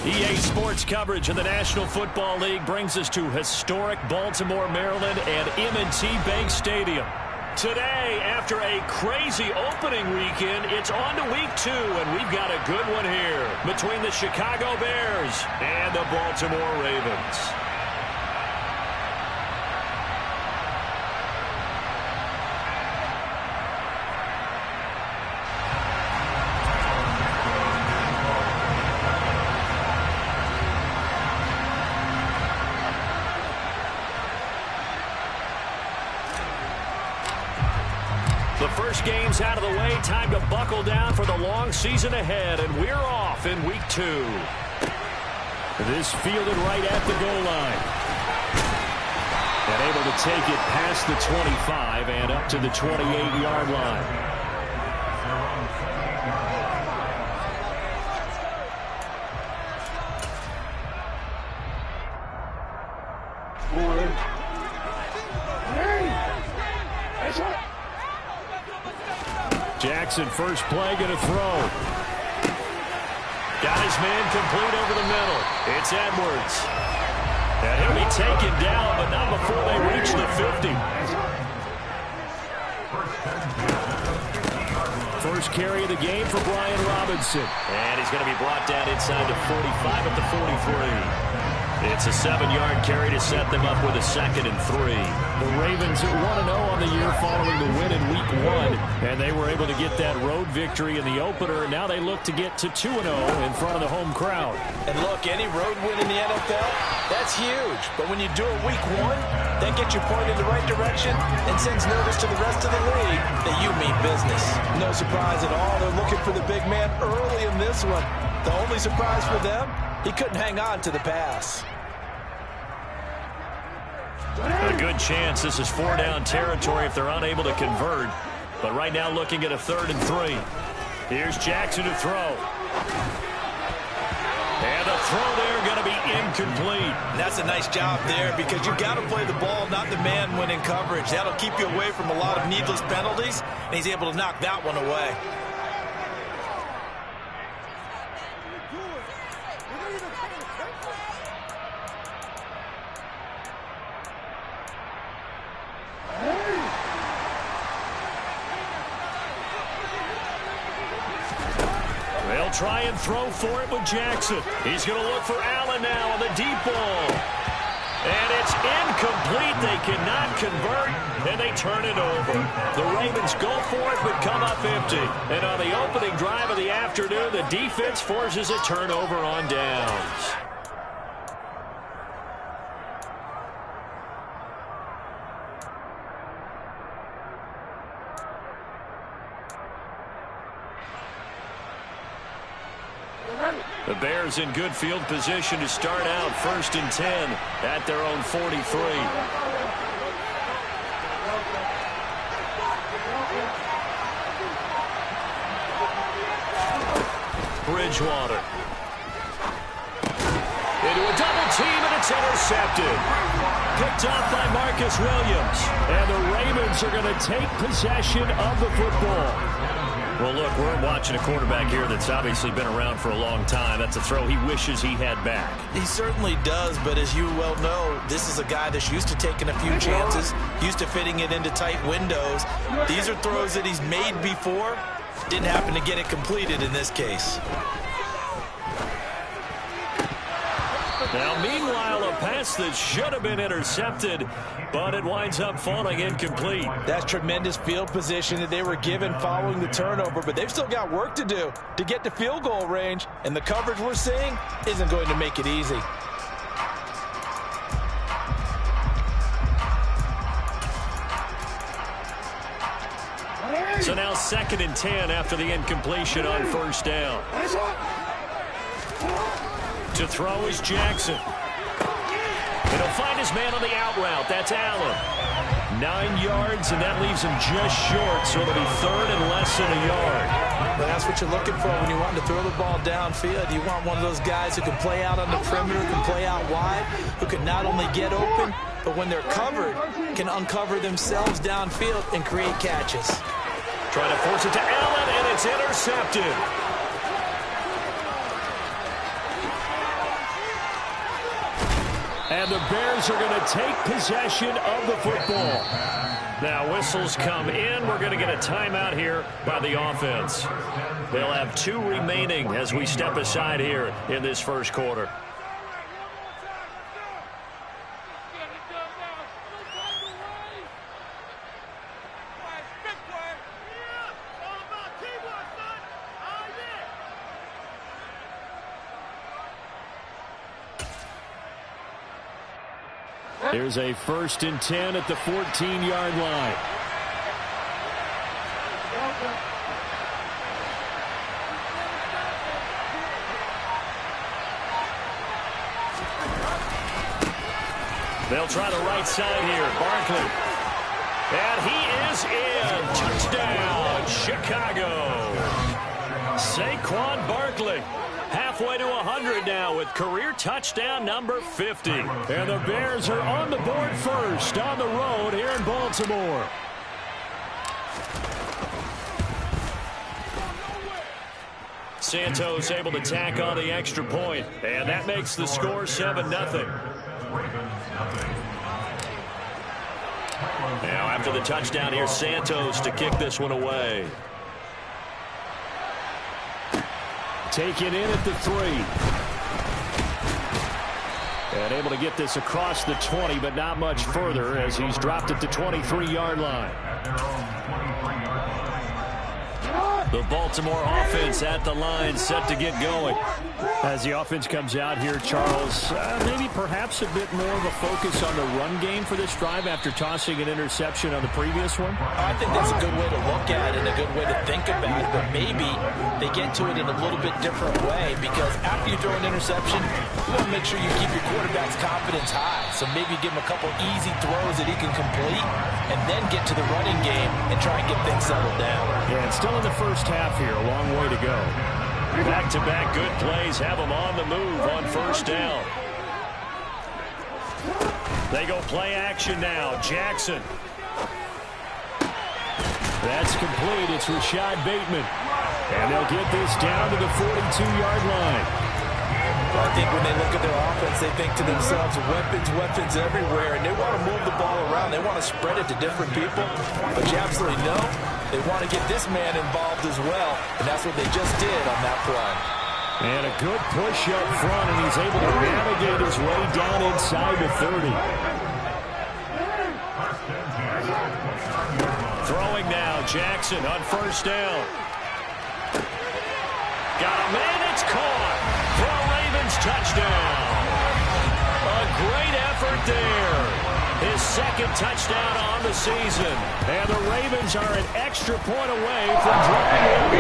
EA Sports coverage of the National Football League brings us to historic Baltimore, Maryland and M&T Bank Stadium. Today, after a crazy opening weekend, it's on to week 2, and we've got a good one here between the Chicago Bears and the Baltimore Ravens. The first game's out of the way. Time to buckle down for the long season ahead, and we're off in week 2. This fielded right at the goal line. And able to take it past the 25 and up to the 28-yard line. Jackson, first play, going to throw. Got his man complete over the middle. It's Edwards. And he'll be taken down, but not before they reach the 50. First carry of the game for Brian Robinson. And he's going to be brought down inside the 45 at the 43. It's a 7-yard carry to set them up with a 2nd and 3. The Ravens are 1-0 on the year following the win in week 1, and they were able to get that road victory in the opener. Now they look to get to 2-0 in front of the home crowd. And look, any road win in the NFL, that's huge. But when you do it week 1, that gets you pointed in the right direction and sends notice to the rest of the league that you mean business. No surprise at all. They're looking for the big man early in this one. The only surprise for them, he couldn't hang on to the pass. A good chance this is 4-down territory if they're unable to convert. But right now looking at a 3rd and 3. Here's Jackson to throw. And the throw there going to be incomplete. That's a nice job there because you've got to play the ball, not the man when in coverage. That'll keep you away from a lot of needless penalties, and he's able to knock that one away. They'll try and throw for it with Jackson. He's going to look for Allen now on the deep ball. And it's incomplete. They cannot convert, and they turn it over. The Ravens go for it, but come up empty. And on the opening drive of the afternoon, the defense forces a turnover on downs. The Bears in good field position to start out 1st and 10 at their own 43. Bridgewater. Into a double team, and it's intercepted. Picked off by Marcus Williams. And the Ravens are going to take possession of the football. Well, look, we're watching a quarterback here that's obviously been around for a long time. That's a throw he wishes he had back. He certainly does, but as you well know, this is a guy that's used to taking a few chances, used to fitting it into tight windows. These are throws that he's made before. Didn't happen to get it completed in this case. Now, meanwhile, a pass that should have been intercepted, but it winds up falling incomplete. That's tremendous field position that they were given following the turnover, but they've still got work to do to get to field goal range, and the coverage we're seeing isn't going to make it easy. So now 2nd and 10 after the incompletion on 1st down. To throw is Jackson. And he'll find his man on the out route. That's Allen. 9 yards, and that leaves him just short, so it'll be 3rd and less than a yard. Well, that's what you're looking for when you want to throw the ball downfield. You want one of those guys who can play out on the perimeter, can play out wide, who can not only get open, but when they're covered, can uncover themselves downfield and create catches. Trying to force it to Allen, and it's intercepted. And the Bears are going to take possession of the football. Now whistles come in. We're going to get a timeout here by the offense. They'll have 2 remaining as we step aside here in this first quarter. Here's a 1st and 10 at the 14-yard line. They'll try the right side here. Barkley. And he is in. Touchdown, Chicago. Saquon Barkley. Halfway to 100 now with career touchdown number 50. And the Bears are on the board first on the road here in Baltimore. Santos able to tack on the extra point. And that makes the score 7-0. Now after the touchdown here, Santos to kick this one away. Taken in at the 3. And able to get this across the 20, but not much further as he's dropped at the 23-yard line. The Baltimore offense at the line, set to get going. As the offense comes out here, Charles, maybe perhaps a bit more of a focus on the run game for this drive after tossing an interception on the previous one? I think that's a good way to look at it and a good way to think about it, but maybe they get to it in a little bit different way because after you throw an interception, you want to make sure you keep your quarterback's confidence high. So maybe give him a couple easy throws that he can complete and then get to the running game and try and get things settled down. Yeah, and still in the first half here, a long way to go. Back-to-back good plays have them on the move on first down. They go play action now. Jackson. That's complete. It's Rashad Bateman. And they'll get this down to the 42-yard line. I think when they look at their offense, they think to themselves, weapons everywhere, and they want to move the ball around. They want to spread it to different people. But you absolutely know they want to get this man involved as well, and that's what they just did on that play. And a good push up front, and he's able to navigate his way down inside the 30. Throwing now, Jackson on first down. Got a man, it's caught. For a Ravens touchdown. A great effort there. His second touchdown on the season. And the Ravens are an extra point away from drawing it.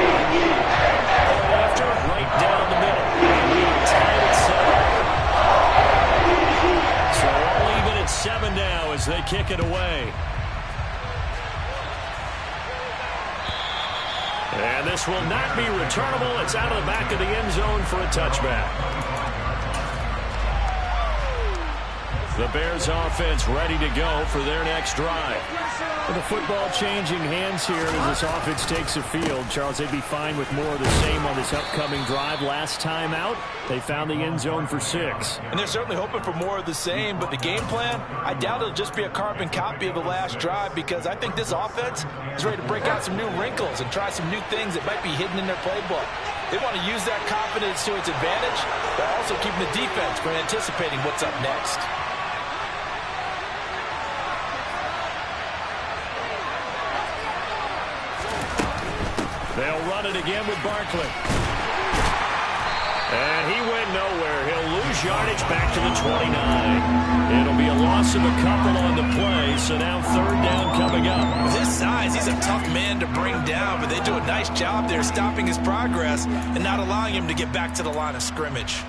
And after, right down the middle. And tied at 7. So all even at 7 now as they kick it away. And this will not be returnable. It's out of the back of the end zone for a touchback. The Bears offense ready to go for their next drive. With the football changing hands here as this offense takes the field, Charles, they'd be fine with more of the same on this upcoming drive. Last time out, they found the end zone for 6. And they're certainly hoping for more of the same, but the game plan, I doubt it'll just be a carbon copy of the last drive because I think this offense is ready to break out some new wrinkles and try some new things that might be hidden in their playbook. They want to use that confidence to its advantage, but also keeping the defense from anticipating what's up next. They'll run it again with Barkley. And he went nowhere. He'll lose yardage back to the 29. It'll be a loss of a couple on the play, so now third down coming up. With his size, he's a tough man to bring down, but they do a nice job there stopping his progress and not allowing him to get back to the line of scrimmage.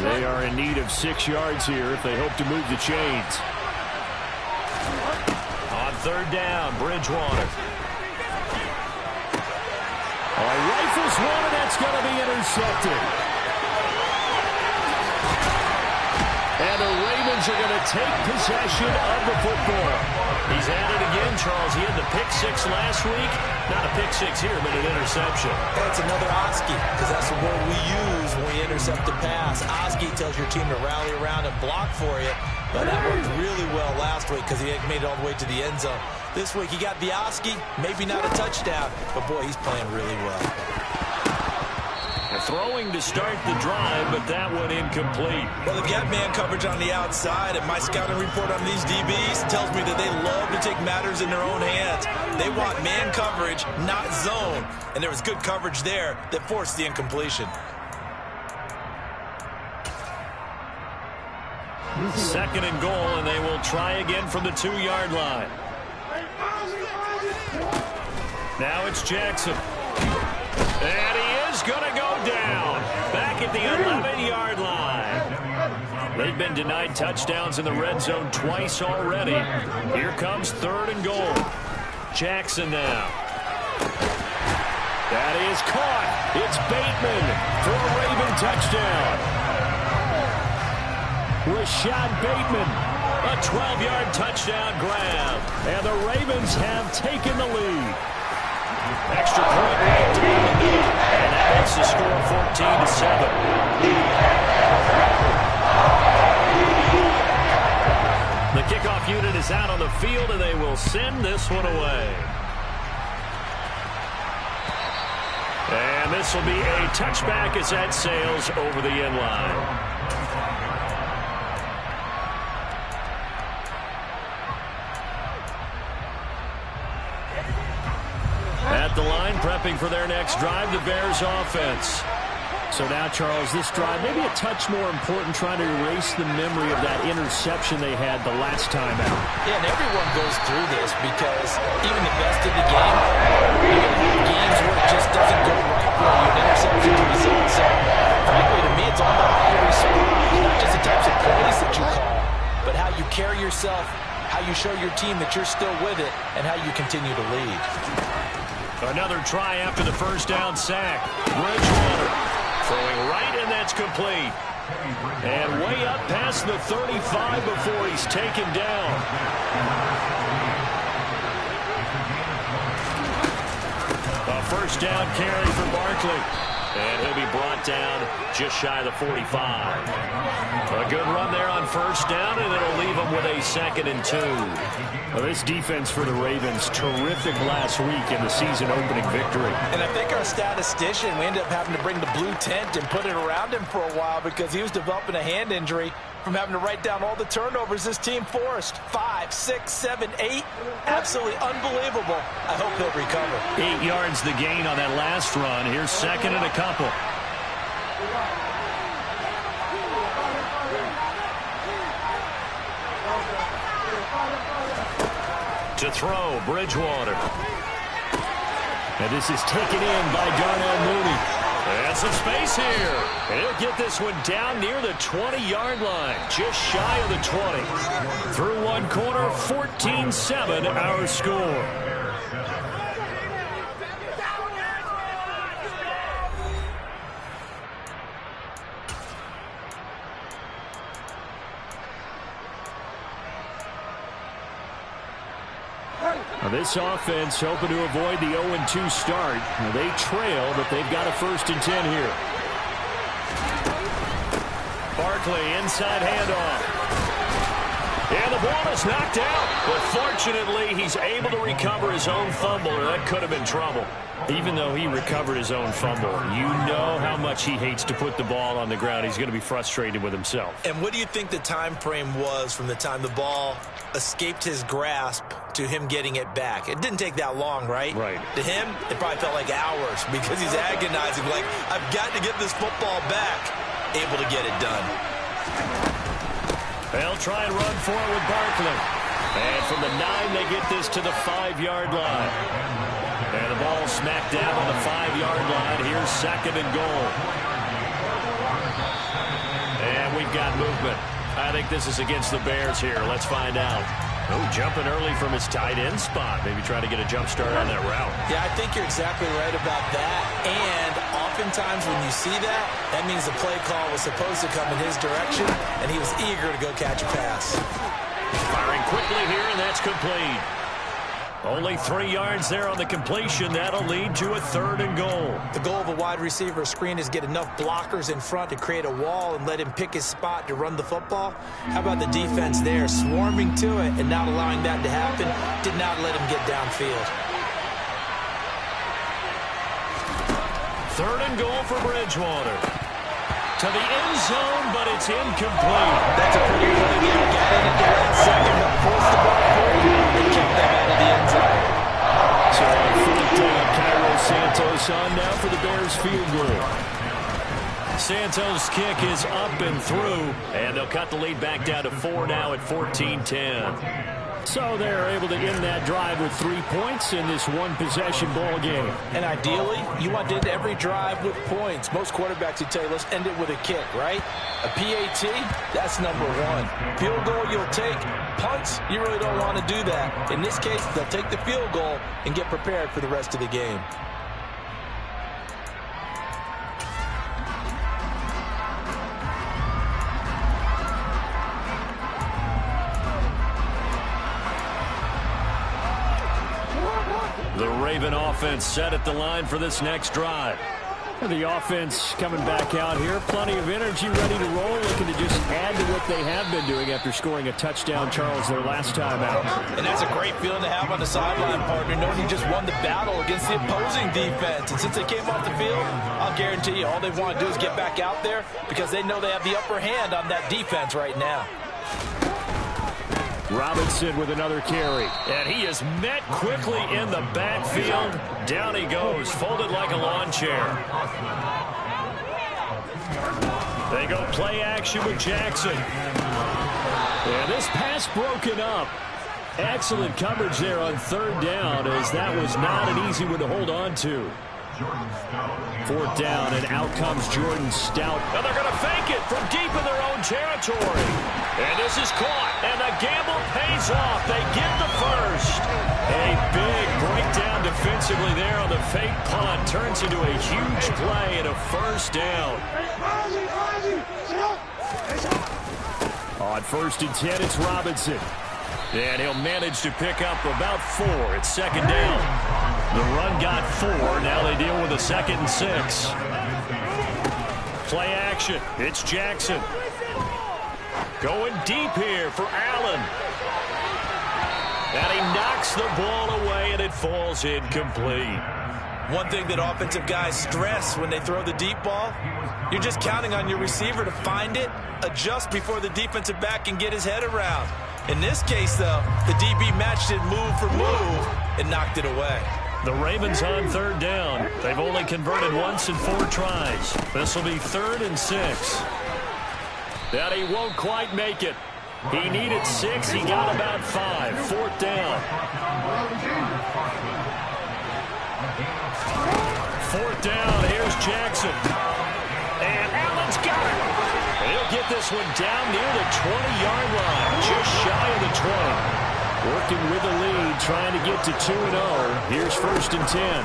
They are in need of 6 yards here if they hope to move the chains. On third down, Bridgewater. Rifles one, and that's going to be intercepted. And the Ravens are going to take possession of the football. He's at it again, Charles. He had the pick six last week. Not a pick six here, but an interception. That's another Oski, because that's the word we use when we intercept a pass. Oski tells your team to rally around and block for you. But that worked really well last week because he made it all the way to the end zone. This week he got the Oski, maybe not a touchdown, but boy, he's playing really well. Throwing to start the drive, but that one incomplete. Well, they've got man coverage on the outside, and my scouting report on these DBs tells me that they love to take matters in their own hands. They want man coverage, not zone, and there was good coverage there that forced the incompletion. Second and goal, and they will try again from the 2-yard line. Now it's Jackson. And he is going to go down. Back at the 11-yard line. They've been denied touchdowns in the red zone twice already. Here comes third and goal. Jackson now. That is caught. It's Bateman for a Raven touchdown. Rashad Bateman, a 12-yard touchdown grab. And the Ravens have taken the lead. Extra point right down the middle. And that makes the score 14-7. The kickoff unit is out on the field, and they will send this one away. And this will be a touchback as that sails over the end line. At the line, prepping for their next drive, the Bears offense. So now, Charles, this drive may be a touch more important, trying to erase the memory of that interception they had the last time out. Yeah, and everyone goes through this because even the best of the game, games where it just doesn't go right for you, an interception to result. So, frankly, to me, it's all about how you respond. Not just the types of plays that you call, but how you carry yourself, how you show your team that you're still with it, and how you continue to lead. Another try after the first down sack. Bridgewater throwing right, and that's complete. And way up past the 35 before he's taken down. A first down carry for Barkley. And he'll be brought down just shy of the 45. A good run there on first down, and it'll leave him with a 2nd and 2. Well, this defense for the Ravens, terrific last week in the season-opening victory. And I think our statistician, we ended up having to bring the blue tent and put it around him for a while because he was developing a hand injury from having to write down all the turnovers this team forced. 5, 6, 7, 8. Absolutely unbelievable. I hope he'll recover. 8 yards the gain on that last run. Here's second and a couple. To throw, Bridgewater. And this is taken in by Darnell Mooney. And some space here. And he'll get this one down near the 20-yard line, just shy of the 20. Through one corner, 14-7 our score. Now this offense hoping to avoid the 0-2 start. Now they trail, but they've got a 1st and 10 here. Barkley, inside handoff. And the ball is knocked out. But fortunately, he's able to recover his own fumble, or that could have been trouble. Even though he recovered his own fumble, you know how much he hates to put the ball on the ground. He's going to be frustrated with himself. And what do you think the time frame was from the time the ball escaped his grasp to him getting it back? It didn't take that long, right? Right. To him, it probably felt like hours because he's agonizing, like, I've got to get this football back. Able to get it done. They'll try and run for it with Barkley. And from the 9, they get this to the 5-yard line. And the ball smacked down on the 5-yard line. Here's second and goal. And we've got movement. I think this is against the Bears here. Let's find out. Oh, jumping early from his tight end spot. Maybe trying to get a jump start on that route. Yeah, I think you're exactly right about that. And oftentimes when you see that, that means the play call was supposed to come in his direction, and he was eager to go catch a pass. Firing quickly here, and that's complete. Only 3 yards there on the completion. That'll lead to a 3rd and goal. The goal of a wide receiver screen is get enough blockers in front to create a wall and let him pick his spot to run the football. How about the defense there, swarming to it and not allowing that to happen? Did not let him get downfield. 3rd and goal for Bridgewater. To the end zone, but it's incomplete. That's a pretty play there. Got in at the last second, but forced the ball free and kept them out of the end zone. So on 4th down, Cairo Santos on now for the Bears field goal. Santos' kick is up and through, and they'll cut the lead back down to 4 now at 14-10. So they're able to end that drive with 3 points in this one-possession ball game. And ideally, you want to end every drive with points. Most quarterbacks would tell you, let's end it with a kick, right? A PAT, that's number 1. Field goal, you'll take. Punts, you really don't want to do that. In this case, they'll take the field goal and get prepared for the rest of the game. The Raven offense set at the line for this next drive. The offense coming back out here. Plenty of energy, ready to roll, looking to just add to what they have been doing after scoring a touchdown, Charles, their last time out. And that's a great feeling to have on the sideline, partner, knowing you just won the battle against the opposing defense. And since they came off the field, I'll guarantee you all they want to do is get back out there because they know they have the upper hand on that defense right now. Robinson with another carry. And he is met quickly in the backfield. Down he goes, folded like a lawn chair. They go play action with Jackson. And this pass broken up. Excellent coverage there on 3rd down, as that was not an easy one to hold on to. 4th down, and out comes Jordan Stout. And they're going to fake it from deep in their own territory. And this is caught, and the gamble pays off. They get the first. A big breakdown defensively there on the fake punt. Turns into a huge play and a 1st down. On 1st and 10, it's Robinson. And he'll manage to pick up about 4. It's 2nd down. The run got 4. Now they deal with a 2nd and 6. Play action. It's Jackson. Going deep here for Allen. And he knocks the ball away, and it falls incomplete. One thing that offensive guys stress when they throw the deep ball, you're just counting on your receiver to find it, adjust before the defensive back can get his head around. In this case, though, the DB matched it move for move and knocked it away. The Ravens on 3rd down. They've only converted once in 4 tries. This will be 3rd and 6. That he won't quite make it. He needed 6. He got about 5. 4th down. 4th down. Here's Jackson. And Allen's got it. He'll get this one down near the 20-yard line. Just shy of the 20. Working with the lead, trying to get to 2-0. Here's 1st and 10.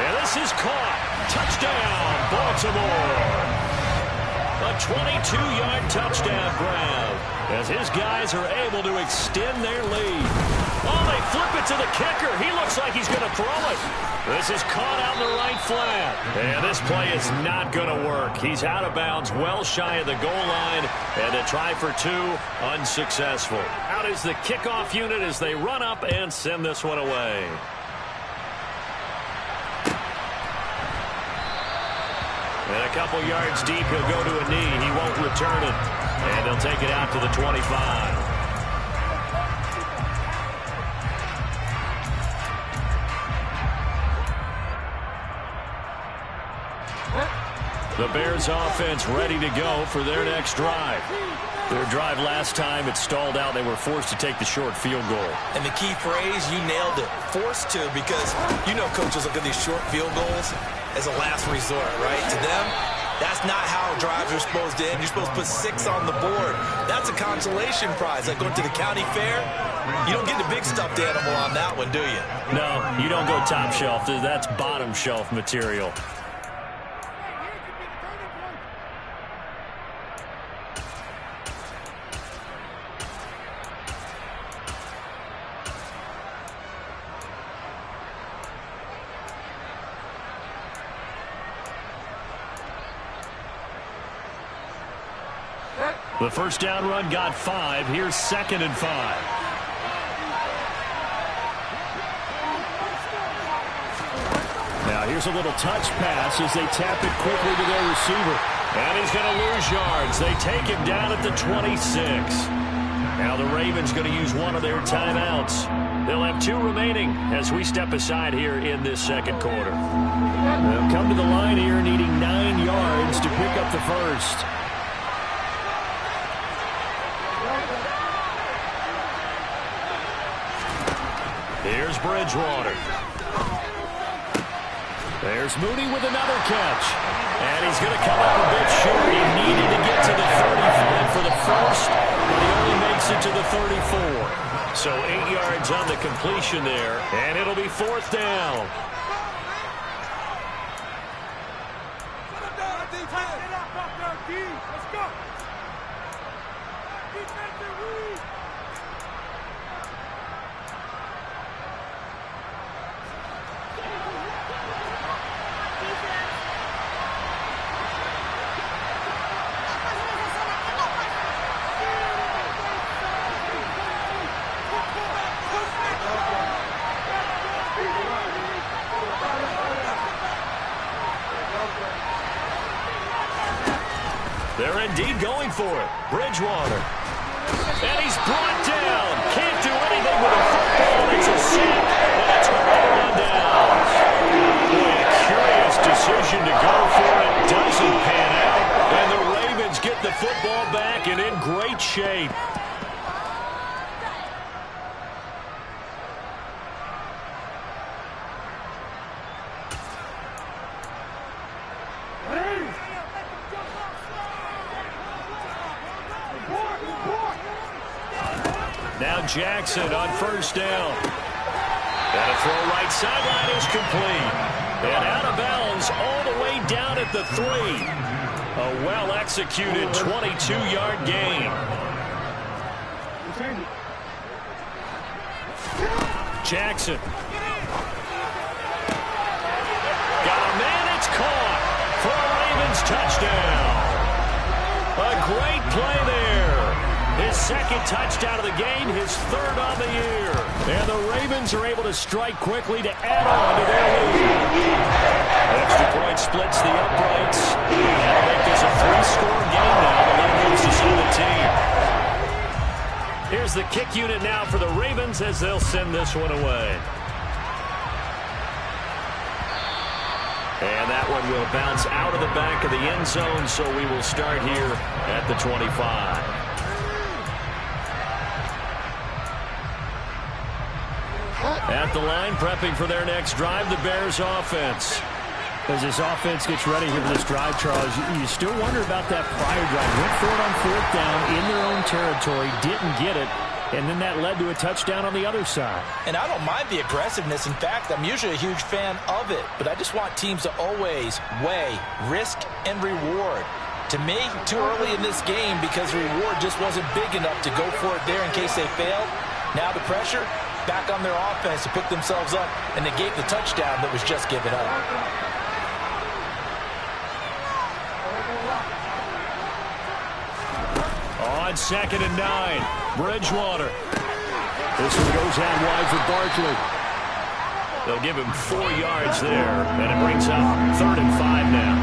And this is caught. Touchdown, Baltimore. A 22-yard touchdown grab as his guys are able to extend their lead. Oh, they flip it to the kicker. He looks like he's going to throw it. This is caught out in the right flat. And this play is not going to work. He's out of bounds, well shy of the goal line. And a try for 2, unsuccessful. Out is the kickoff unit as they run up and send this one away. And a couple yards deep, he'll go to a knee. He won't return it. And they'll take it out to the 25. The Bears offense ready to go for their next drive. Their drive last time, it stalled out. They were forced to take the short field goal. And the key phrase, you nailed it, forced to, because you know coaches look at these short field goals as a last resort, right? To them, that's not how drives are supposed to end. You're supposed to put 6 on the board. That's a consolation prize. Like going to the county fair, you don't get the big stuffed animal on that one, do you? No, you don't go top shelf. That's bottom shelf material. The first down run got 5. Here's 2nd and 5. Now here's a little touch pass as they tap it quickly to their receiver. And he's going to lose yards. They take him down at the 26. Now the Ravens going to use one of their timeouts. They'll have 2 remaining as we step aside here in this second quarter. They'll come to the line here needing 9 yards to pick up the first. Here's Bridgewater. There's Mooney with another catch. And he's going to come up a bit short. He needed to get to the 35 for the first, but he only makes it to the 34. So 8 yards on the completion there, and it'll be 4th down. They're indeed going for it. Bridgewater. And he's brought down. Can't do anything with a football. It's a sack. And it's right on down. Boy, a curious decision to go for it. Doesn't pan out. And the Ravens get the football back and in great shape. Now Jackson on first down. And a throw right sideline is complete. And out of bounds all the way down at the 3. A well-executed 22-yard gain. Jackson. Got a man, it's caught for a Ravens touchdown. A great play there. His 2nd touchdown of the game, his 3rd on the year. And the Ravens are able to strike quickly to add on to their lead. Extra point splits the uprights. That'll make this a 3-score game now. The lead moves to 17. Here's the kick unit now for the Ravens as they'll send this one away. And that one will bounce out of the back of the end zone, so we will start here at the 25. At the line, prepping for their next drive, the Bears offense. As this offense gets ready here for this drive, Charles, you still wonder about that prior drive. Went for it on 4th down in their own territory, didn't get it, and then that led to a touchdown on the other side. And I don't mind the aggressiveness. In fact, I'm usually a huge fan of it, but I just want teams to always weigh risk and reward. To me, too early in this game because the reward just wasn't big enough to go for it there in case they failed. Now the pressure back on their offense to pick themselves up and negate the touchdown that was just given up. On 2nd and 9, Bridgewater. This one goes out wide for Barkley. They'll give him 4 yards there, and it brings up 3rd and 5 now.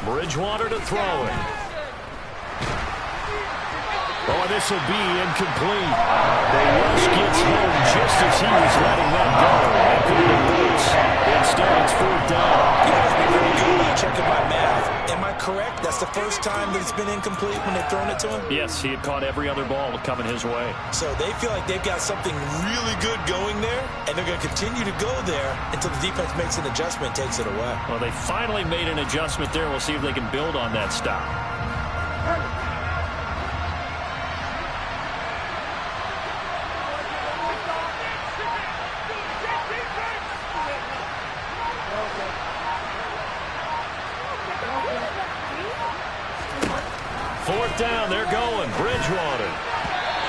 Bridgewater to throw it. Oh, this will be incomplete. just as he was letting that go, that could have been worse. Instead, it's 4th down. You guys be very good about checking my math. Am I correct? That's the first time that it's been incomplete when they've thrown it to him? Yes, he had caught every other ball coming his way. So they feel like they've got something really good going there, and they're going to continue to go there until the defense makes an adjustment and takes it away. Well, they finally made an adjustment there. We'll see if they can build on that stop. Down, they're going. Bridgewater.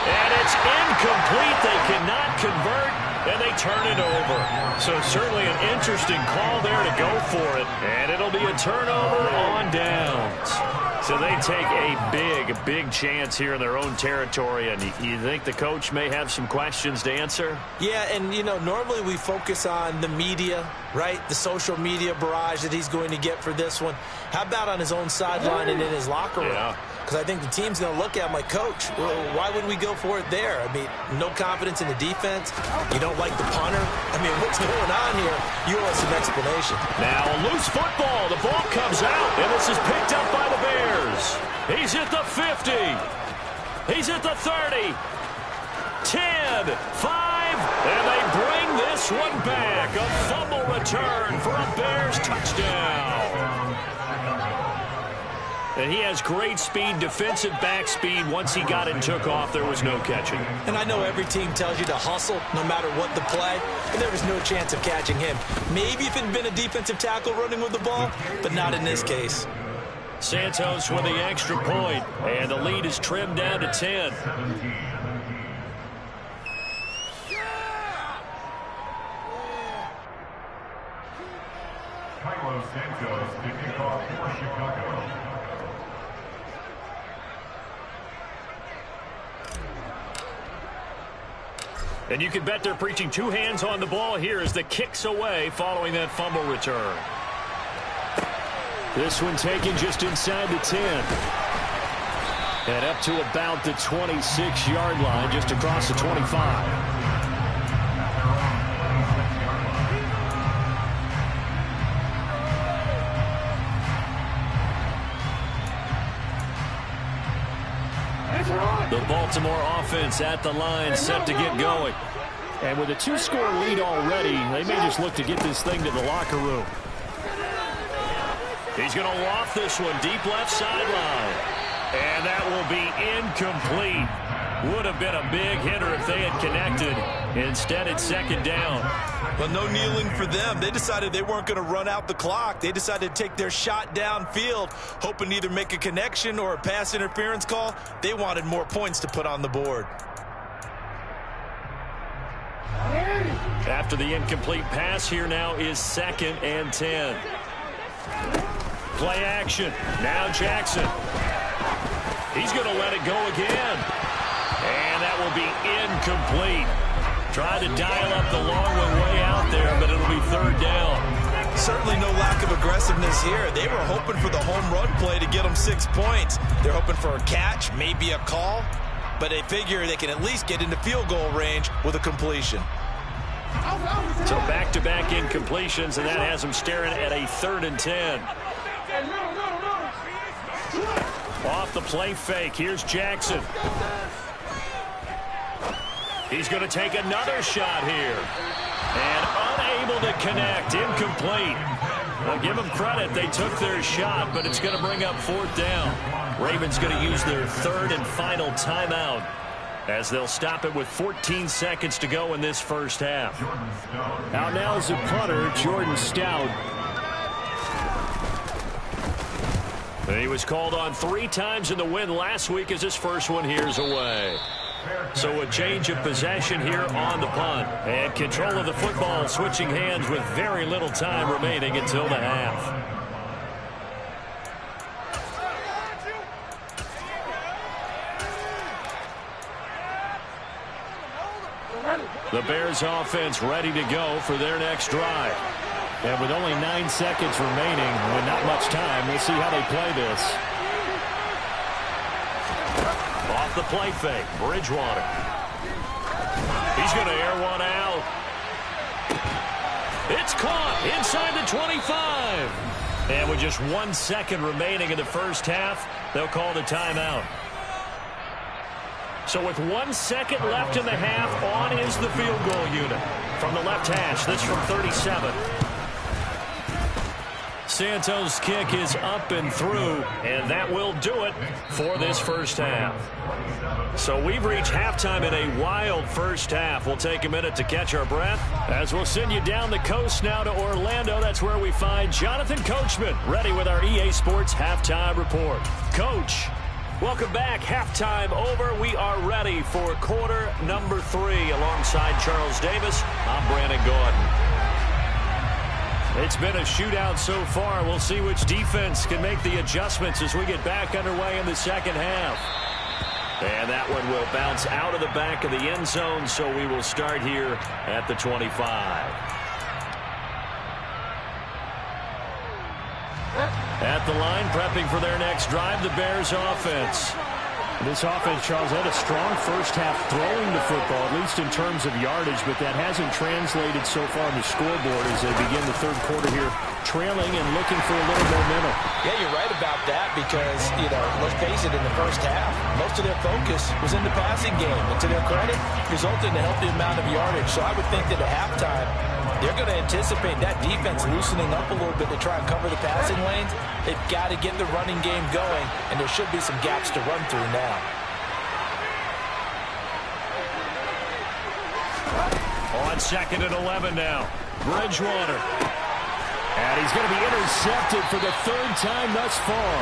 And it's incomplete. They cannot convert, and they turn it over. So certainly an interesting call there to go for it. And it'll be a turnover on downs. So they take a big chance here in their own territory. And you think the coach may have some questions to answer? Yeah, and, you know, normally we focus on the media, right? The social media barrage that he's going to get for this one. How about on his own sideline and in his locker room? Yeah. Because I think the team's going to look at him like, Coach, well, why would we go for it there? I mean, no confidence in the defense. You don't like the punter. I mean, what's going on here? You owe us an explanation. Now a loose football. The ball comes out, and this is picked up by the Bears. He's at the 50. He's at the 30. 10, 5, and they bring this one back. A fumble return for a Bears touchdown. And he has great speed, defensive back speed. Once he got it and took off, there was no catching. And I know every team tells you to hustle no matter what the play, and there was no chance of catching him. Maybe if it had been a defensive tackle running with the ball, but not in this case. Santos with the extra point, and the lead is trimmed down to 10. Santos to kick off for Chicago. And you can bet they're preaching two hands on the ball here as the kick's away following that fumble return. This one taken just inside the 10. And up to about the 26-yard line, just across the 25. The Baltimore offense at the line, set to get going. And with a two-score lead already, they may just look to get this thing to the locker room. He's going to loft this one deep left sideline. And that will be incomplete. Would have been a big hitter if they had connected. Instead, it's second down. Well, no kneeling for them. They decided they weren't going to run out the clock. They decided to take their shot downfield, hoping to either make a connection or a pass interference call. They wanted more points to put on the board. After the incomplete pass, here now is 2nd and 10. Play action. Now Jackson. He's going to let it go again. And that will be incomplete. Tried to dial up the long one way out there, but it'll be 3rd down. Certainly no lack of aggressiveness here. They were hoping for the home run play to get them 6 points. They're hoping for a catch, maybe a call, but they figure they can at least get into field goal range with a completion. So back-to-back incompletions, and that has them staring at a 3rd and 10. Off the play fake, here's Jackson. He's going to take another shot here. And unable to connect, incomplete. Well, give them credit, they took their shot, but it's going to bring up 4th down. Ravens going to use their 3rd and final timeout as they'll stop it with 14 seconds to go in this first half. Out now is a punter, Jordan Stout. He was called on 3 times in the win last week as his first one here's away. So a change of possession here on the punt. And control of the football switching hands with very little time remaining until the half. The Bears offense ready to go for their next drive. And with only 9 seconds remaining, with not much time, we'll see how they play this. Off the play fake, Bridgewater. He's He's going to air one out. It's caught inside the 25. And with just 1 second remaining in the first half, they'll call the timeout. So with 1 second left in the half, on is the field goal unit. From the left hash, this from 37. Santos' kick is up and through, and that will do it for this first half. So we've reached halftime in a wild first half. We'll take a minute to catch our breath as we'll send you down the coast now to Orlando. That's where we find Jonathan Coachman ready with our EA Sports Halftime Report. Coach, welcome back. Halftime over. We are ready for quarter number 3 alongside Charles Davis. I'm Brandon Gordon. It's been a shootout so far. We'll see which defense can make the adjustments as we get back underway in the second half. And that one will bounce out of the back of the end zone, so we will start here at the 25. At the line, prepping for their next drive, the Bears offense. This offense, Charles, had a strong first half throwing the football, at least in terms of yardage, but that hasn't translated so far on the scoreboard as they begin the third quarter here, trailing and looking for a little momentum. Yeah, you're right about that because, let's face it, in the first half, most of their focus was in the passing game. And to their credit, resulted in a healthy amount of yardage. So I would think that at halftime, they're going to anticipate that defense loosening up a little bit to try and cover the passing lanes. They've got to get the running game going, and there should be some gaps to run through now. On 2nd and 11 now, Bridgewater. And he's going to be intercepted for the 3rd time thus far.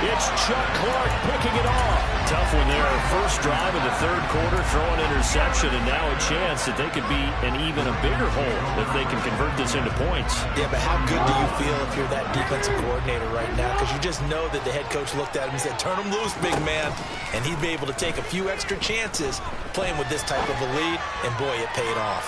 It's Chuck Clark picking it off. Tough one there. First drive of the 3rd quarter, throwing interception, and now a chance that they could be in even a bigger hole if they can convert this into points. Yeah, but how good do you feel if you're that defensive coordinator right now? Because you just know that the head coach looked at him and said, turn him loose, big man. And he'd be able to take a few extra chances playing with this type of a lead, and boy, it paid off.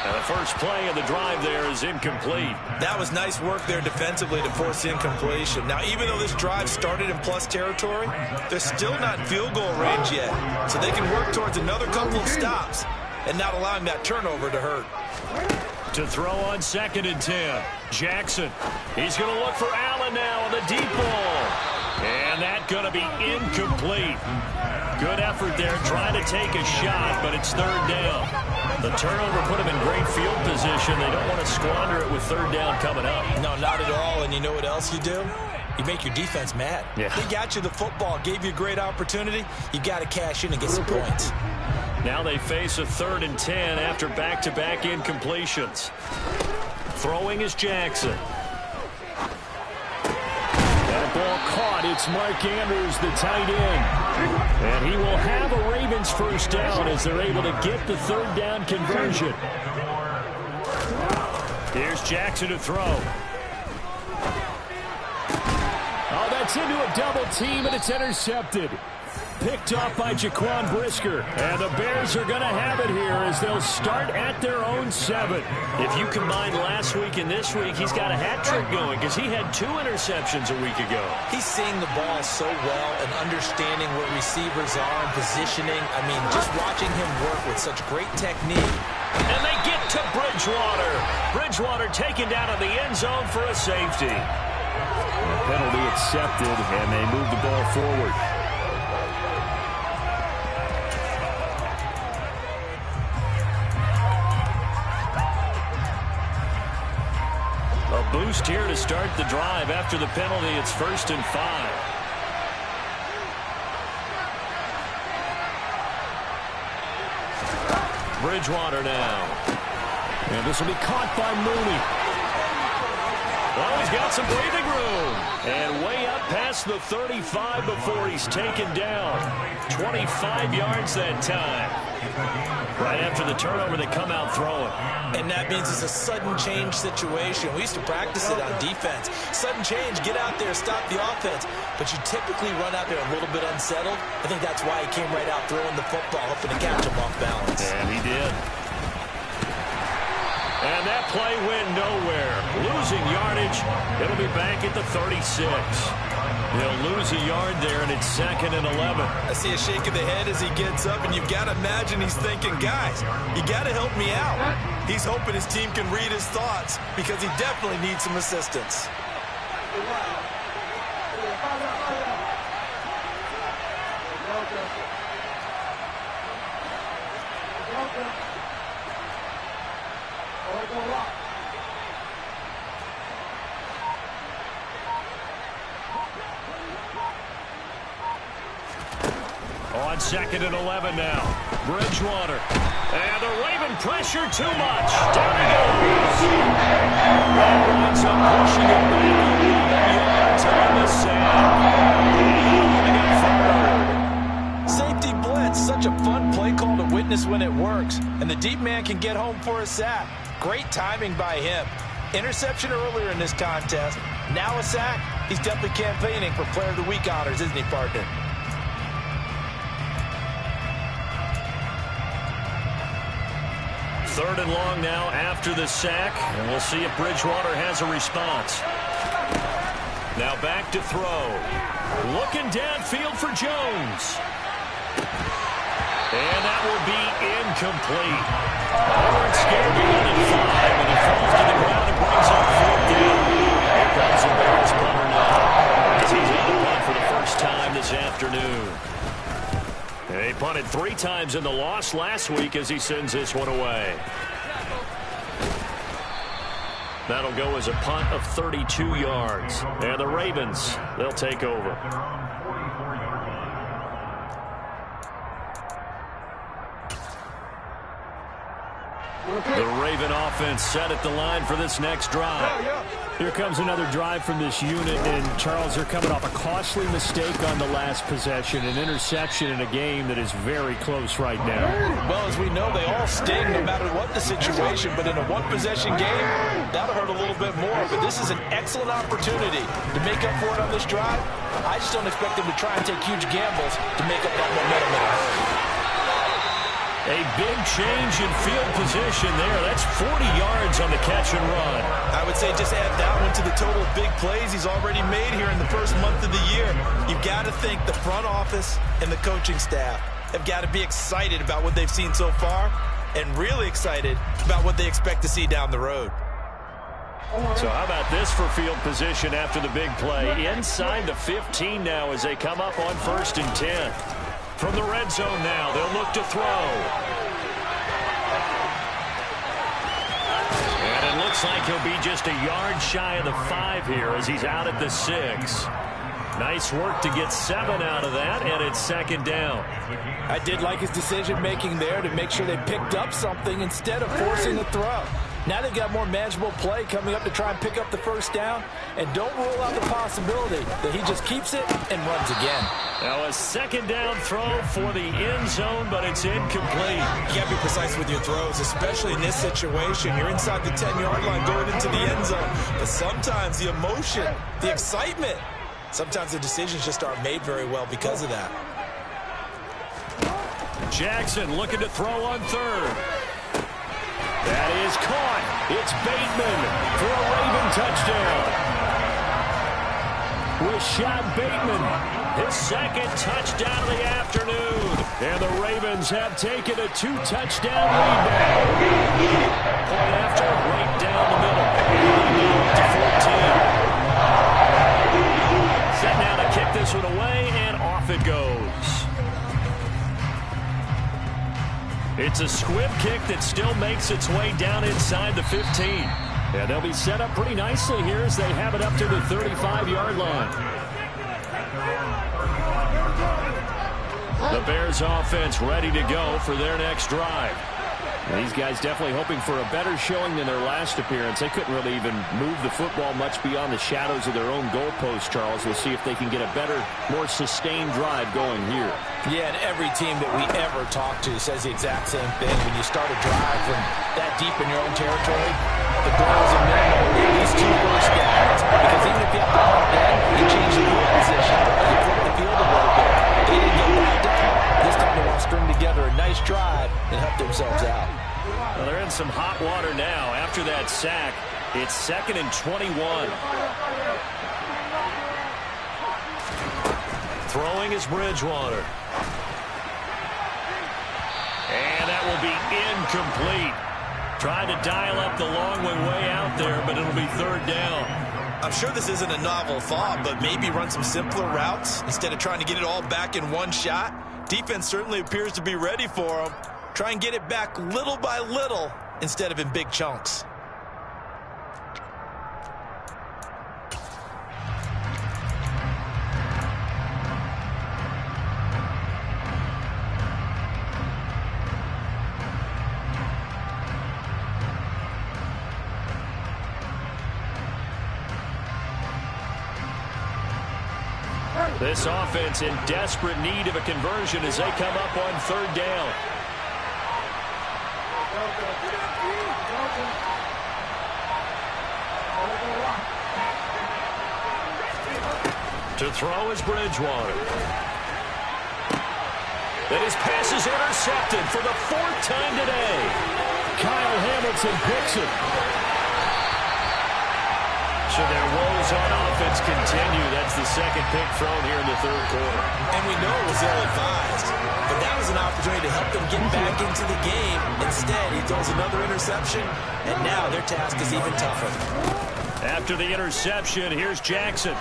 And the first play of the drive there is incomplete. That was nice work there defensively to force the incompletion. Now, even though this drive started in plus territory, they're still not in field goal range yet. So they can work towards another couple of stops and not allowing that turnover to hurt. To throw on 2nd and 10. Jackson. He's going to look for Allen now on the deep ball. And that's going to be incomplete. Good effort there trying to take a shot, but it's 3rd down. The turnover put them in great field position. They don't want to squander it with 3rd down coming up. No, not at all. And you know what else you do? You make your defense mad. Yeah. They got you the football, gave you a great opportunity. You got to cash in and get some points. Now they face a 3rd and 10 after back-to-back incompletions. Throwing is Jackson. That ball caught. It's Mark Andrews, the tight end. And he will have a Ravens first down as they're able to get the 3rd down conversion. Here's Jackson to throw. Oh, that's into a double team, and it's intercepted. Picked off by Jaquan Brisker. And the Bears are going to have it here as they'll start at their own 7. If you combine last week and this week, he's got a hat trick going because he had 2 interceptions a week ago. He's seeing the ball so well and understanding where receivers are and positioning. I mean, just watching him work with such great technique. And they get to Bridgewater. Bridgewater taken down in the end zone for a safety. Penalty accepted, and they move the ball forward. A boost here to start the drive. After the penalty, it's 1st and 5. Bridgewater now. And this will be caught by Mooney. Oh, he's got some breathing room. And way up past the 35 before he's taken down. 25 yards that time. Right after the turnover, they come out throwing. And that means it's a sudden change situation. We used to practice it on defense. Sudden change, get out there, stop the offense. But you typically run out there a little bit unsettled. I think that's why he came right out throwing the football, hoping to catch him off balance. And he did. And that play went nowhere. Losing yardage. It'll be back at the 36. He'll lose a yard there, and it's 2nd and 11. I see a shake of the head as he gets up, and you've got to imagine he's thinking, guys, you got to help me out. He's hoping his team can read his thoughts because he definitely needs some assistance. On 2nd and 11 now. Bridgewater. And the Raven pressure too much. Down he goes. Winds up pushing it back. Yards on the sand. Safety blitz. Such a fun play call to witness when it works. And the deep man can get home for a sack. Great timing by him. Interception earlier in this contest. Now a sack. He's definitely campaigning for Player of the Week honors, isn't he, partner? Third and long now after the sack, and we'll see if Bridgewater has a response. Now back to throw. Looking downfield for Jones. And that will be incomplete. They weren't scared to run in 5, and he falls to the ground and brings up 4th down. Here comes the Bears punter now, as he's on the punt for the first time this afternoon. He punted 3 times in the loss last week as he sends this one away. That'll go as a punt of 32 yards. And the Ravens, they'll take over. The Raven offense set at the line for this next drive. Here comes another drive from this unit, and Charles, they're coming off a costly mistake on the last possession, an interception in a game that is very close right now. Well, as we know, they all sting no matter what the situation, but in a one-possession game, that'll hurt a little bit more. But this is an excellent opportunity to make up for it on this drive. I just don't expect them to try and take huge gambles to make up that momentum in a hurry. A big change in field position there. That's 40 yards on the catch and run. I would say just add that one to the total of big plays he's already made here in the first month of the year. You've got to think the front office and the coaching staff have got to be excited about what they've seen so far and really excited about what they expect to see down the road. So how about this for field position after the big play? Inside the 15 now as they come up on 1st and 10. From the red zone now, they'll look to throw. And it looks like he'll be just a yard shy of the 5 here as he's out at the 6. Nice work to get 7 out of that, and it's 2nd down. I did like his decision-making there to make sure they picked up something instead of forcing the throw. Now they've got more manageable play coming up to try and pick up the first down, and don't rule out the possibility that he just keeps it and runs again. Now a 2nd down throw for the end zone, but it's incomplete. You got to be precise with your throws, especially in this situation. You're inside the 10-yard line going into the end zone, but sometimes the emotion, the excitement, sometimes the decisions just aren't made very well because of that. Jackson looking to throw on 3rd. That is caught. It's Bateman for a Raven touchdown. Rashad Bateman, his 2nd touchdown of the afternoon. And the Ravens have taken a 2-touchdown lead now. Point after, right down the middle. To 14. Set now to kick this one away, and off it goes. It's a squib kick that still makes its way down inside the 15. And they'll be set up pretty nicely here as they have it up to the 35-yard line. The Bears offense ready to go for their next drive. These guys definitely hoping for a better showing than their last appearance. They couldn't really even move the football much beyond the shadows of their own goalpost, Charles. We'll see if they can get a better, more sustained drive going here. Yeah, and every team that we ever talk to says the exact same thing. When you start a drive from that deep in your own territory, the goal is a minimum of at least 2 first downs. Because even if you have to punt then, you change the field position, you flip the field a little bit. They didn't get that done. This time they want to string together a nice drive and help themselves out. Well, they're in some hot water now. After that sack, it's 2nd and 21. Throwing is Bridgewater. And that will be incomplete. Trying to dial up the long way out there, but it'll be third down. I'm sure this isn't a novel thought, but maybe run some simpler routes instead of trying to get it all back in one shot. Defense certainly appears to be ready for him. Try and get it back little by little instead of in big chunks. This offense in desperate need of a conversion as they come up on third down. To throw is Bridgewater. And his pass is intercepted for the fourth time today. Kyle Hamilton picks it. Should their woes on offense continue, that's the second pick thrown here in the third quarter. And we know it was ill-advised, but that was an opportunity to help them get back into the game. Instead, he throws another interception, and now their task is even tougher. After the interception, here's Jackson.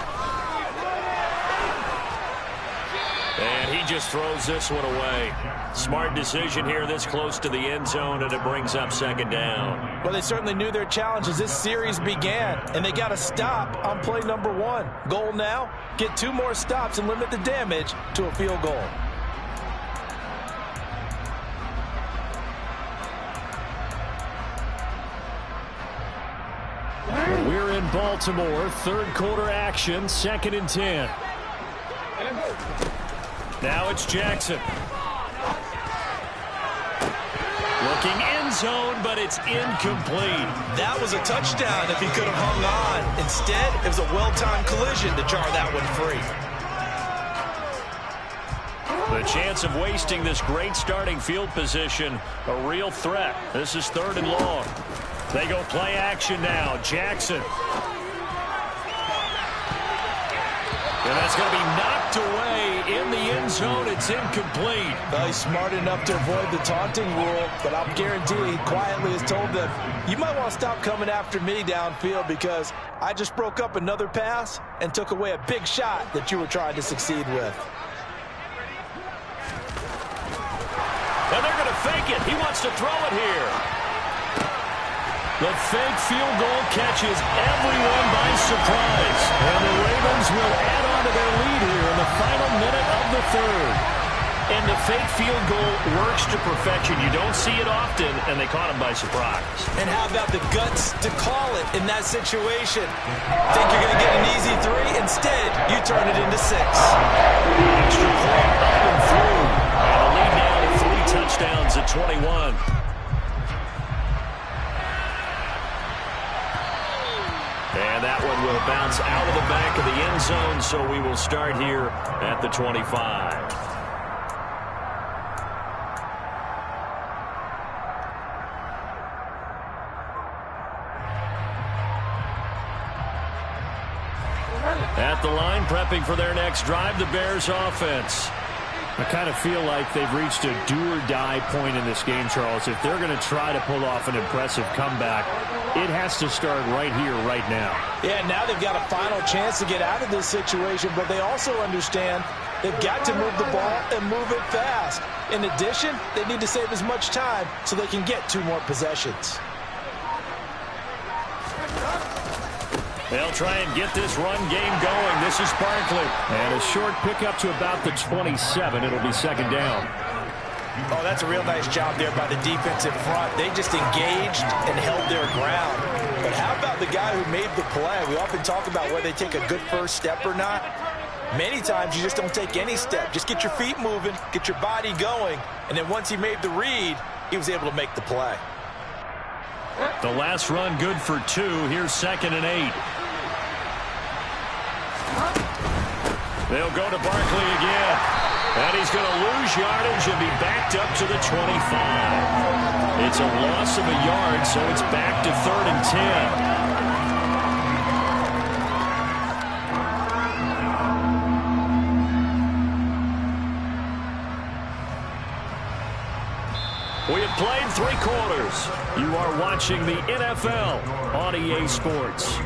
And he just throws this one away. Smart decision here this close to the end zone, and it brings up second down. Well, they certainly knew their challenge as this series began, and they got to stop on play number 1. Goal now, get 2 more stops and limit the damage to a field goal. We're in Baltimore, third quarter action, 2nd and 10. Now it's Jackson. Looking end zone, but it's incomplete. That was a touchdown if he could have hung on. Instead, it was a well-timed collision to jar that one free. The chance of wasting this great starting field position, a real threat. This is 3rd and long. They go play action now. Jackson. And that's going to be knocked away in the end zone. It's incomplete. Well, he's smart enough to avoid the taunting rule, but I'm guaranteeing he quietly has told them, you might want to stop coming after me downfield because I just broke up another pass and took away a big shot that you were trying to succeed with. And they're going to fake it. He wants to throw it here. The fake field goal catches everyone by surprise. And the Ravens will add on to their lead here in the final minute of the third. And the fake field goal works to perfection. You don't see it often, and they caught him by surprise. And how about the guts to call it in that situation? Think you're going to get an easy 3? Instead, you turn it into 6. Extra point up and through. And a lead now to 3 touchdowns at 21. And that one will bounce out of the back of the end zone, so we will start here at the 25. At the line, prepping for their next drive, the Bears offense. I kind of feel like they've reached a do-or-die point in this game, Charles. If they're going to try to pull off an impressive comeback, it has to start right here, right now. Yeah, now they've got a final chance to get out of this situation, but they also understand they've got to move the ball and move it fast. In addition, they need to save as much time so they can get 2 more possessions. They'll try and get this run game going. This is Barkley. And a short pickup to about the 27. It'll be second down. Oh, that's a real nice job there by the defense in front. They just engaged and held their ground. But how about the guy who made the play? We often talk about whether they take a good first step or not. Many times you just don't take any step. Just get your feet moving, get your body going, and then once he made the read, he was able to make the play. The last run good for 2. Here's 2nd and 8. They'll go to Barkley again. And he's going to lose yardage and be backed up to the 25. It's a loss of a yard, so it's back to 3rd and 10. We have played 3 quarters. You are watching the NFL on EA Sports.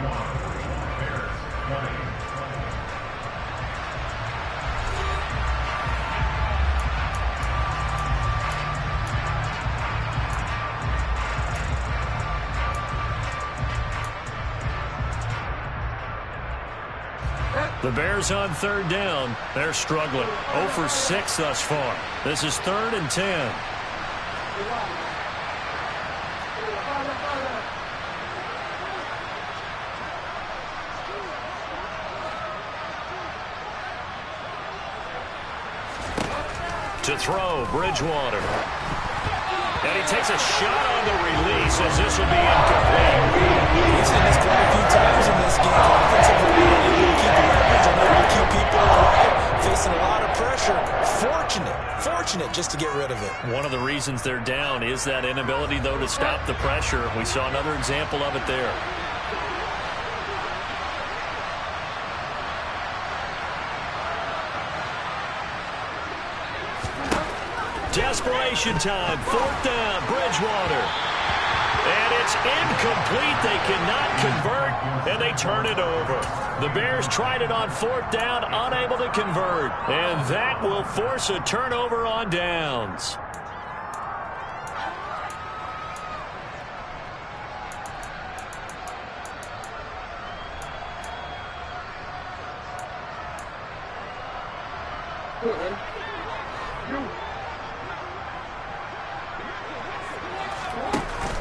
The Bears on 3rd down. They're struggling. 0 for 6 thus far. This is 3rd and 10. To throw, Bridgewater. And he takes a shot on the release as this will be incomplete. He's seen this quite a few times in this game. Offensively, able to keep leverage and able to keep people away, facing a lot of pressure. Fortunate just to get rid of it. One of the reasons they're down is that inability, though, to stop the pressure. We saw another example of it there. Desperation time. 4th down. Bridgewater. And it's incomplete. They cannot convert, and they turn it over. The Bears tried it on 4th down, unable to convert. And that will force a turnover on downs.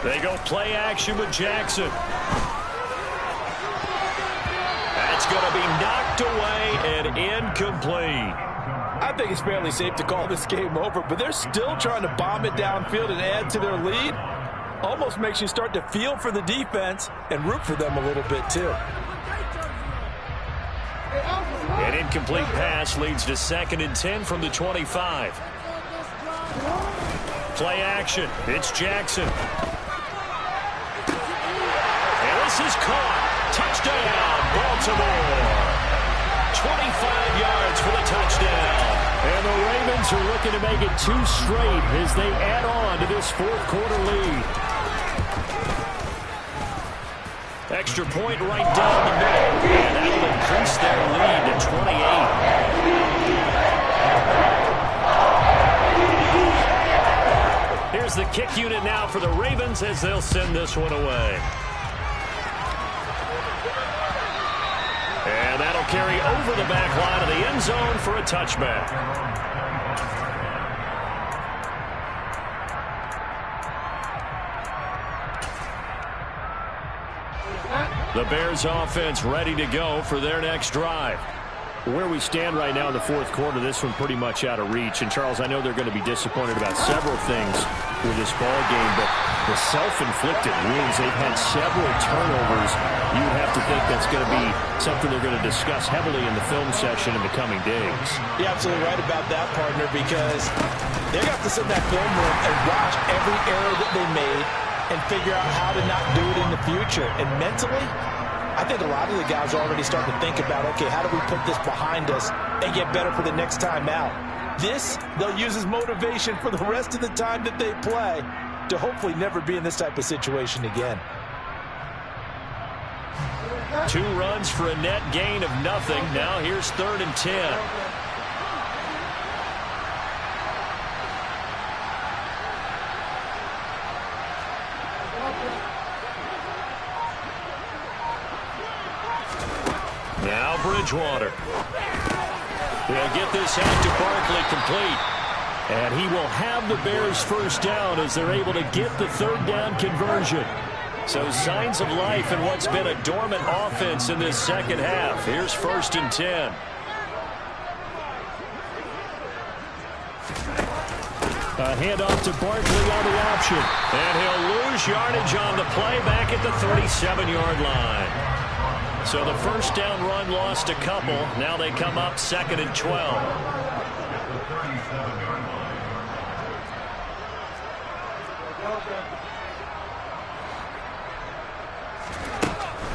They go play action with Jackson. That's going to be knocked away and incomplete. I think it's fairly safe to call this game over, but they're still trying to bomb it downfield and add to their lead. Almost makes you start to feel for the defense and root for them a little bit too. An incomplete pass leads to 2nd and 10 from the 25. Play action. It's Jackson. This is caught. Touchdown, Baltimore. 25 yards for the touchdown. And the Ravens are looking to make it 2 straight as they add on to this 4th quarter lead. Extra point right down the middle. And that'll increase their lead to 28. Here's the kick unit now for the Ravens as they'll send this one away. And that'll carry over the back line of the end zone for a touchback. The Bears offense ready to go for their next drive. Where we stand right now in the 4th quarter, this one pretty much out of reach. And, Charles, I know they're going to be disappointed about several things with this ball game, but the self-inflicted wounds, they've had several turnovers. You'd have to think that's going to be something they're going to discuss heavily in the film session in the coming days. You're absolutely right about that, partner, because they have to sit in that film room and watch every error that they made and figure out how to not do it in the future. And mentally, I think a lot of the guys are already starting to think about, okay, how do we put this behind us and get better for the next time out? This, they'll use as motivation for the rest of the time that they play to hopefully never be in this type of situation again. 2 runs for a net gain of nothing. Now here's 3rd and 10. Now Bridgewater. They'll get this out to Barkley complete. And he will have the Bears 1st down as they're able to get the 3rd down conversion. So signs of life in what's been a dormant offense in this 2nd half. Here's 1st and 10. A handoff to Barkley on the option. And he'll lose yardage on the play back at the 37-yard line. So the 1st down run lost a couple. Now they come up 2nd and 12.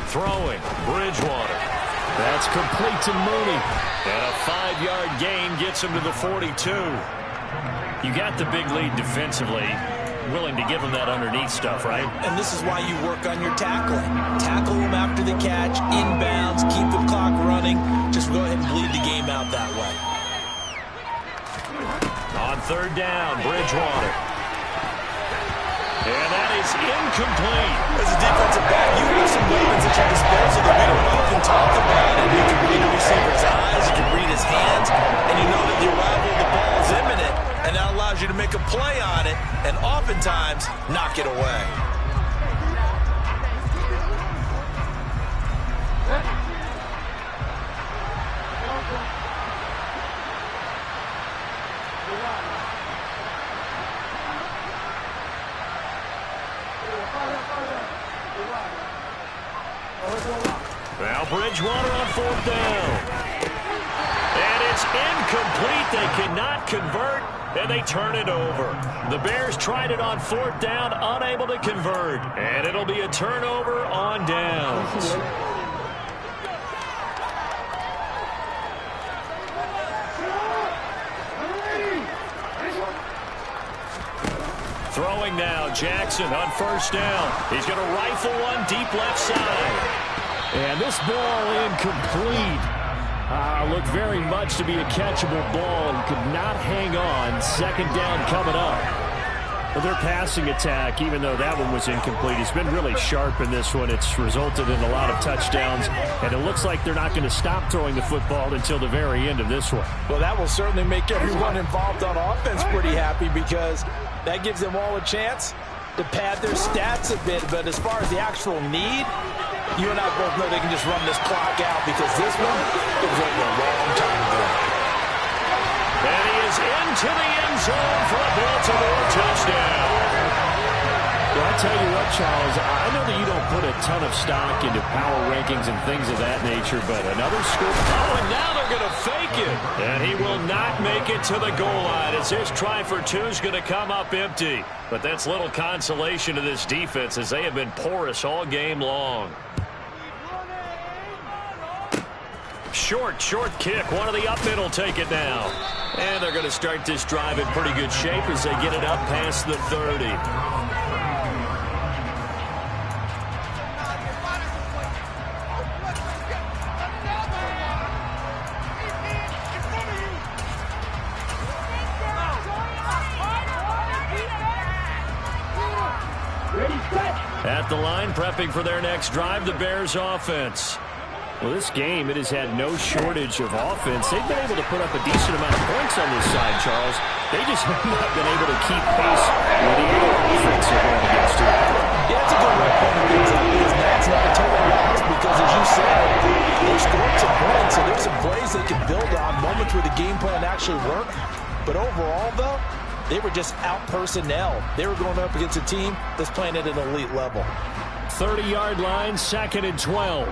Throwing, Bridgewater. That's complete to Mooney. And a 5-yard gain gets him to the 42. You got the big lead defensively. willing to give him that underneath stuff, right? And this is why you work on your tackling. Tackle him after the catch, inbounds, keep the clock running. Just go ahead and bleed the game out that way. On third down, Bridgewater. And that is incomplete. As a defensive back, you have some weapons at your disposal that we don't often talk about. And you can read the receiver's eyes, you can read his hands, and you know that the arrival of the ball is imminent. And that allows you to make a play on it and oftentimes knock it away. Now Bridgewater on fourth down. And it's incomplete. They cannot convert, and they turn it over. The Bears tried it on fourth down, unable to convert. And it'll be a turnover on downs. Throwing now, Jackson on first down. He's going to rifle one deep left side. And this ball incomplete. Looked very much to be a catchable ball. He could not hang on. Second down coming up. But their passing attack, even though that one was incomplete, has been really sharp in this one. It's resulted in a lot of touchdowns, and it looks like they're not going to stop throwing the football until the very end of this one. Well, that will certainly make everyone involved on offense pretty happy because that gives them all a chance to pad their stats a bit. But as far as the actual need, you and I both know they can just run this clock out because this one, it was over a long time ago. And he is into the end zone for a Baltimore touchdown. Well, I tell you what, Charles, I know that you don't put a ton of stock into power rankings and things of that nature, but another score. Oh, and now they're going to fake it. And he will not make it to the goal line as his try for two is going to come up empty. But that's little consolation to this defense as they have been porous all game long. Short kick. One of the up mid will take it now. And they're going to start this drive in pretty good shape as they get it up past the 30. At the line, prepping for their next drive, the Bears offense. Well, this game, it has had no shortage of offense. They've been able to put up a decent amount of points on this side, Charles. They just have not been able to keep pace with the other offense they're going against here. Yeah, it's a good way of putting things like this. That's not a total loss because, as you said, they scored some points, and there's some plays they can build on, moments where the game plan actually worked. But overall, though, they were just out-personnel. They were going up against a team that's playing at an elite level. 30-yard line, 2nd and 12.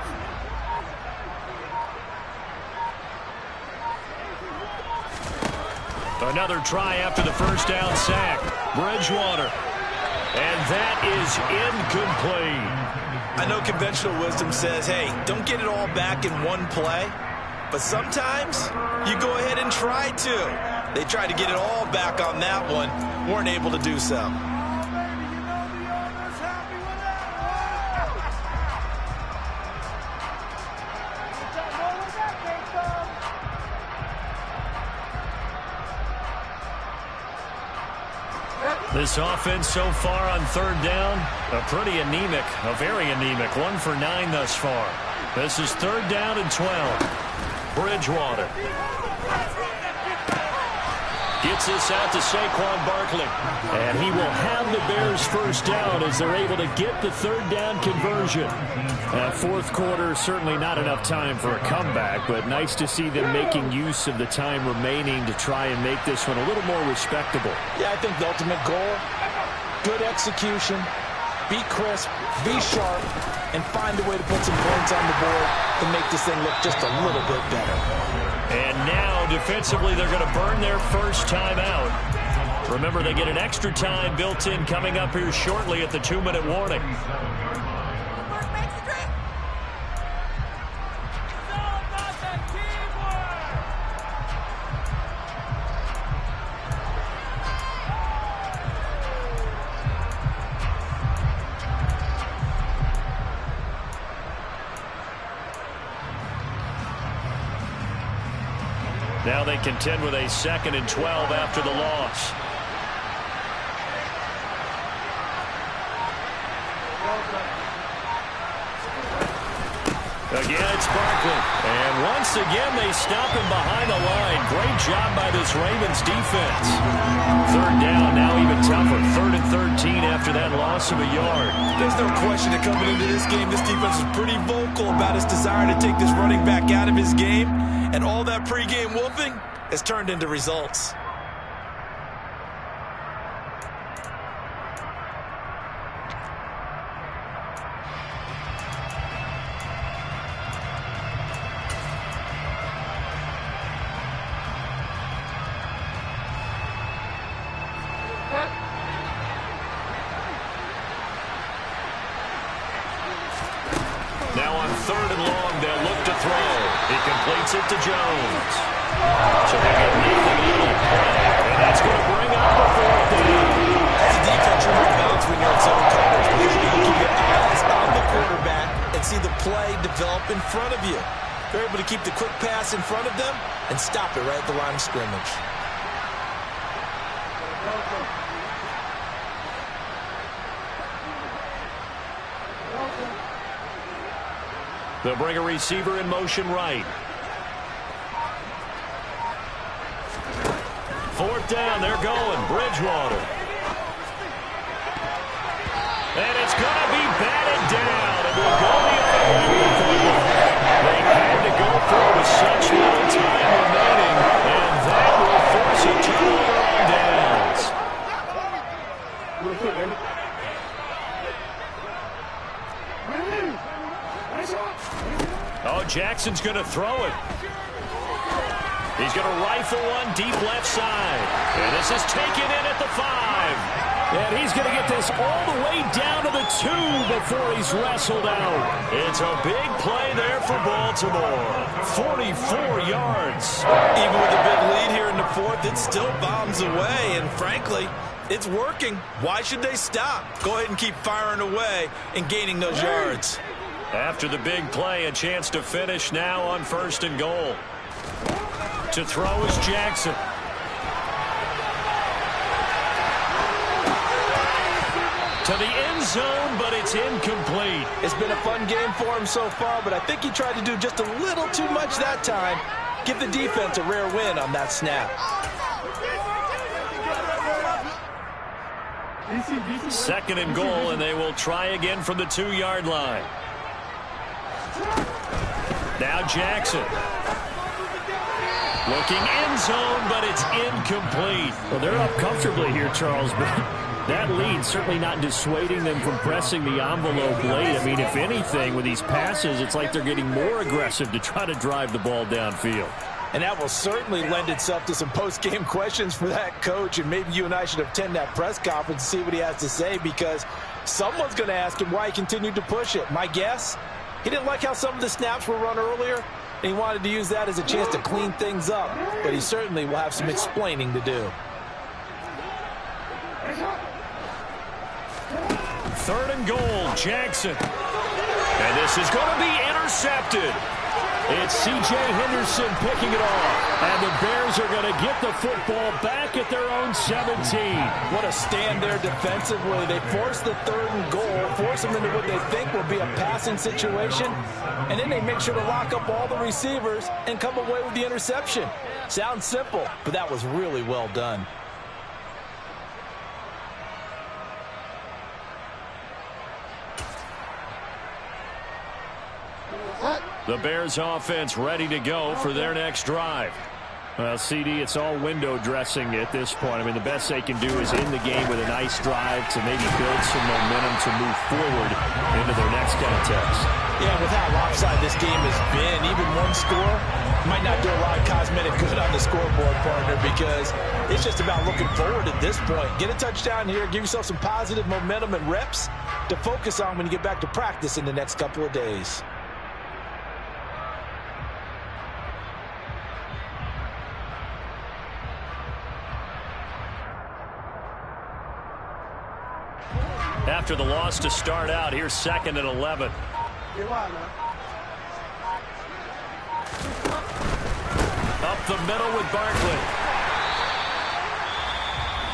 Another try after the first down sack. Bridgewater. And that is incomplete. I know conventional wisdom says, hey, don't get it all back in one play. But sometimes you go ahead and try to. They tried to get it all back on that one. Weren't able to do so. This offense so far on third down, very anemic. 1 for 9 thus far. This is 3rd down and 12. Bridgewater. Gets this out to Saquon Barkley. And he will have the Bears first down as they're able to get the 3rd down conversion. Fourth quarter, certainly not enough time for a comeback, but nice to see them making use of the time remaining to try and make this one a little more respectable. Yeah, I think the ultimate goal, good execution, be crisp, be sharp, and find a way to put some points on the board to make this thing look just a little bit better. And now, defensively, they're going to burn their first time out. Remember, they get an extra time built in coming up here shortly at the 2-minute warning. Now they contend with a 2nd and 12 after the loss. Again, it's Barkley. And once again, they stop him behind the line. Great job by this Ravens defense. 3rd down, now even tougher. 3rd and 13 after that loss of a yard. There's no question that coming into this game, this defense is pretty vocal about its desire to take this running back out of his game. And all that pregame wolfing has turned into results. Now on 3rd and long, they'll look to throw. He completes it to Jones. So they get nothing out of play. And that's going to bring up the 4th down. As a defense, you're going to bounce when you're in zone coverage because you can keep your eyes on the quarterback and see the play develop in front of you. They're able to keep the quick pass in front of them and stop it right at the line of scrimmage. They'll bring a receiver in motion right. 4th down, they're going. Bridgewater. And it's going to be batted down. And we'll go the other way. They had to go for it with such little time remaining. And that will force a turnover on downs. Oh, Jackson's going to throw it. He's going to rifle one deep left side. And this is taken in at the 5. And he's going to get this all the way down to the 2 before he's wrestled out. It's a big play there for Baltimore. 44 yards. Even with a big lead here in the 4th, it still bombs away. And frankly, it's working. Why should they stop? Go ahead and keep firing away and gaining those yards. After the big play, a chance to finish now on 1st and goal. To throw is Jackson. To the end zone, but it's incomplete. It's been a fun game for him so far, but I think he tried to do just a little too much that time. Give the defense a rare win on that snap. 2nd and goal, and they will try again from the 2-yard line. Now Jackson. Looking end zone, but it's incomplete. Well, they're up comfortably here, Charles, but that lead certainly not dissuading them from pressing the envelope late. I mean, if anything, with these passes, it's like they're getting more aggressive to try to drive the ball downfield. And that will certainly lend itself to some post-game questions for that coach, and maybe you and I should attend that press conference and see what he has to say, because someone's going to ask him why he continued to push it. My guess, he didn't like how some of the snaps were run earlier, and he wanted to use that as a chance to clean things up, but he certainly will have some explaining to do. 3rd and goal, Jackson. And this is going to be intercepted. It's C.J. Henderson picking it off. And the Bears are going to get the football back at their own 17. What a stand there defensively. They force the 3rd and goal, force them into what they think will be a passing situation, and then they make sure to lock up all the receivers and come away with the interception. Sounds simple, but that was really well done. The Bears offense ready to go for their next drive. Well, CD, it's all window dressing at this point. I mean, the best they can do is end the game with a nice drive to maybe build some momentum to move forward into their next contest. Yeah, with how lopsided this game has been, even one score might not do a lot of cosmetic good on the scoreboard, partner, because it's just about looking forward at this point. Get a touchdown here, give yourself some positive momentum and reps to focus on when you get back to practice in the next couple of days. After the loss to start out, here's 2nd and 11. Up the middle with Barkley.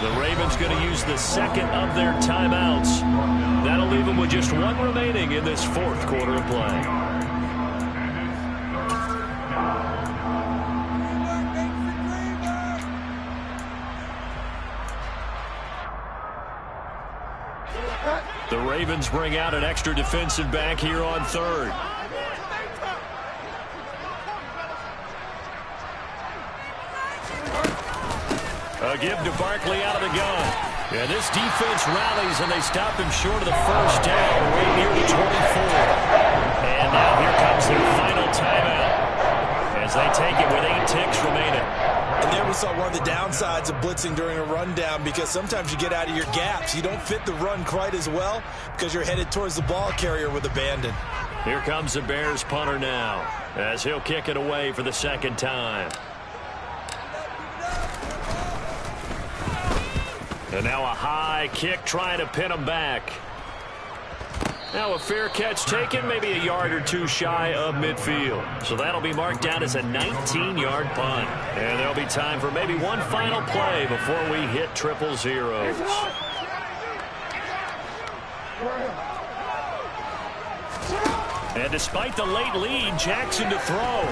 The Ravens going to use the second of their timeouts. That'll leave them with just one remaining in this fourth quarter of play. The Ravens bring out an extra defensive back here on third. A give to Barkley out of the gun. Yeah, this defense rallies, and they stop him short of the first down, right near the 24. And now here comes their final timeout as they take it with 8 ticks remaining. And there we saw one of the downsides of blitzing during a rundown, because sometimes you get out of your gaps. You don't fit the run quite as well because you're headed towards the ball carrier with abandon. Here comes the Bears punter now as he'll kick it away for the second time. And now a high kick trying to pin him back. Now a fair catch taken, maybe a yard or two shy of midfield. So that'll be marked down as a 19-yard punt. And there'll be time for maybe one final play before we hit 000. And despite the late lead, Jackson to throw.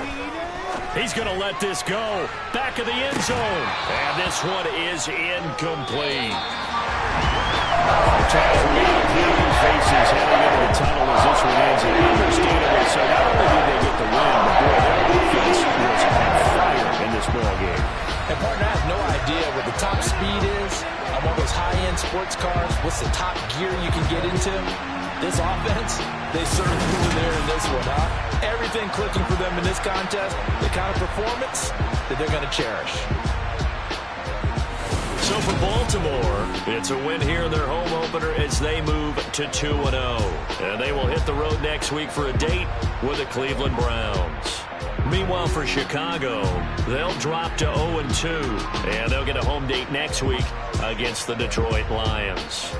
He's going to let this go. Back of the end zone. And this one is incomplete. Faces heading into the tunnel as this one ends. And understandably so, not only did they get the win, but boy, their defense was on fire in this ball game. And partner, I have no idea what the top speed is on one of those high-end sports cars. What's the top gear you can get into? This offense, they certainly were there in this one, huh? Everything clicking for them in this contest, the kind of performance that they're going to cherish. So for Baltimore, it's a win here in their home opener as they move to 2-0. And they will hit the road next week for a date with the Cleveland Browns. Meanwhile, for Chicago, they'll drop to 0-2. And they'll get a home date next week against the Detroit Lions.